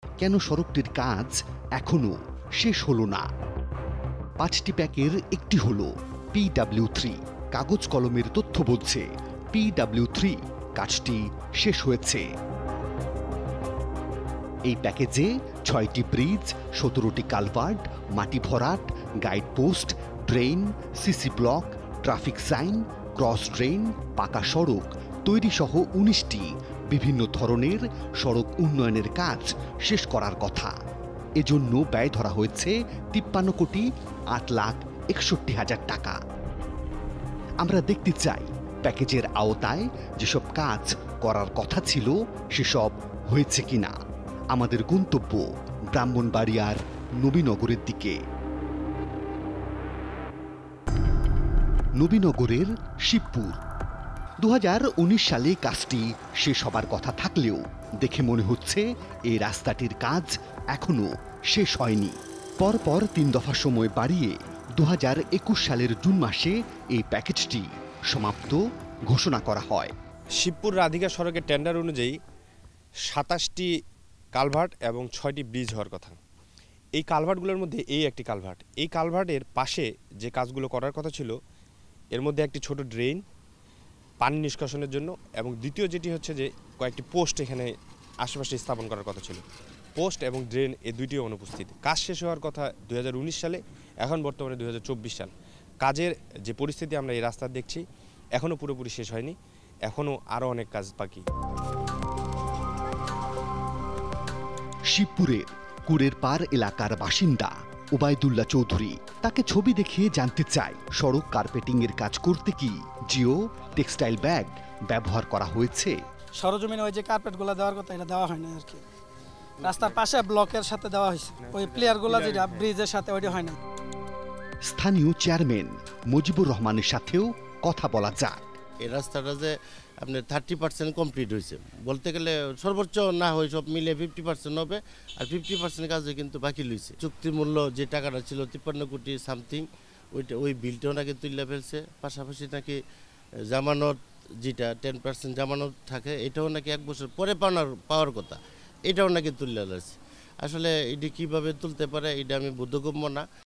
কেন সড়কটির কাজ এখনো শেষ হলো না? 5টি প্যাকের একটি হলো PW3। কাগজ কলমের তথ্য বলছে PW3 কাজটি শেষ হয়েছে। এই প্যাকেজে 6টি ব্রিজ, 17টি কালভার্ট, মাটি ভরাট, guide post, drain, CC block, traffic sign, cross drain, পাকা সড়ক তৈরি সহ 19টি বিভিন্ন ধরনের সড়ক উন্নয়নের কাজ শেষ করার কথা। এজন্য ব্যয় ধরা হয়েছে 53,08,61,000 টাকা। আমরা দেখতে চাই প্যাকেজের আওতায় যেসব কাজ করার কথা ছিল সেসব হয়েছে কিনা। আমাদের গন্তব্য ব্রাহ্মণবাড়িয়ার নবীনগরের দিকে। নবীনগরের শিবপুর। 2019 সালে কাজটি শেষ হবার কথা থাকলেও দেখে মনে হচ্ছে এই রাস্তাটির কাজ এখনো শেষ হয়নি। পরপর 3 দফা সময় বাড়িয়ে 2021 সালের জুন মাসে এই প্যাকেজটি সমাপ্ত ঘোষণা করা হয়। শিবপুর রাধিকা সড়কের টেন্ডার অনুযায়ী 27টি কালভার্ট এবং 6টি ব্রিজ হওয়ার কথা। এই কালভার্টগুলোর মধ্যে এই একটি কালভার্ট। এই কালভার্টের পাশে যে কাজগুলো করার কথা ছিল এর মধ্যে একটি ছোট ড্রেন পানি নিষ্কাশনের জন্য, এবং দ্বিতীয় যেটি হচ্ছে যে কয়েকটি পোস্ট এখানে আশেপাশে স্থাপন করার কথা ছিল। পোস্ট এবং ড্রেন এই দুইটিও অনুপস্থিত। কাজ শেষ হওয়ার কথা 2019 সালে, এখন বর্তমানে 2024 সাল। কাজের যে পরিস্থিতি আমরা এই রাস্তা দেখছি এখনও পুরোপুরি শেষ হয়নি, এখনও আরও অনেক কাজ বাকি। শিবপুরের কুড়ের পার এলাকার বাসিন্দা ওবায়দুল্লাহ চৌধুরী। তাকে ছবি দেখিয়ে জানতে চাই সড়ক কার্পেটিং এর কাজ করতে কি জিও টেক্সটাইল ব্যাগ ব্যবহার করা হয়েছে। সরজমিনে ওই যে কার্পেটগুলো দেওয়ার কথা এটা দেওয়া হয় না আর কি। রাস্তার পাশে ব্লকের সাথে দেওয়া হয়েছে, ওই প্লেয়ারগুলো যেটা ব্রিজের সাথে ওইটা হয় না। স্থানীয় চেয়ারম্যান মুজিবুর রহমানের সাথেও কথা বলা যাক। এই রাস্তাটা যে আপনার 30% কমপ্লিট হয়েছে, বলতে গেলে সর্বোচ্চ না হয় সব মিলে 50% হবে, আর 50% কাজে কিন্তু বাকি লইছে। চুক্তির মূল্য যে টাকাটা ছিল 53 কোটি সামথিং, ওই বিলটাও নাকি তুলে ফেলছে। পাশাপাশি নাকি জামানত যেটা 10% জামানত থাকে এটাও নাকি 1 বছর পরে পাওয়ার কথা, এটাও নাকি তুলে ফেলছে। আসলে এটি কীভাবে তুলতে পারে এটা আমি বোধগম্য না।